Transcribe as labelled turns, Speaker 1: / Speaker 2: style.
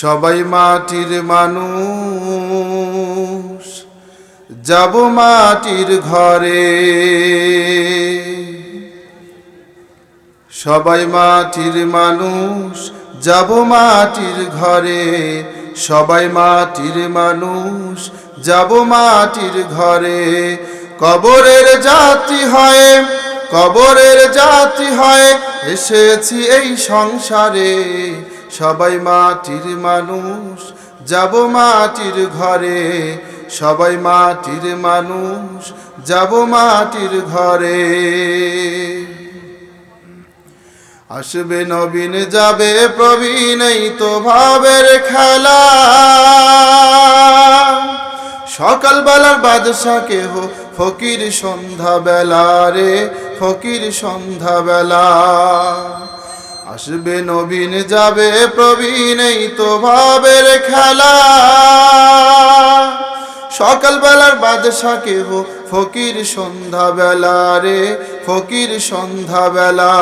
Speaker 1: সবাই মাটির মানুষ, যাব মাটির ঘরে। সবাই মাটির মানুষ, যাব মাটির ঘরে। সবাই মাটির মানুষ, যাব মাটির ঘরে। কবরের যাত্রী হয়, কবরের যাত্রী হয়, এসেছি এই সংসারে। সবাই মাটির মানুষ, যাব মাটির ঘরে। সবাই মাটির মানুষ, যাব মাটির ঘরে। আসবে নবীন, যাবে প্রবীণ, এই তো ভাবের খেলা। সকালবেলার বাদশা কেহ ফকির সন্ধ্যা বেলা রে, ফকির সন্ধ্যা বেলা। আসবে নবীন, যাবে প্রবীণ, এই তো ভাবের খেলা। সকালবেলার বাদশা কেহ ফকির সন্ধ্যা বেলা রে, ফকির সন্ধ্যা বেলা।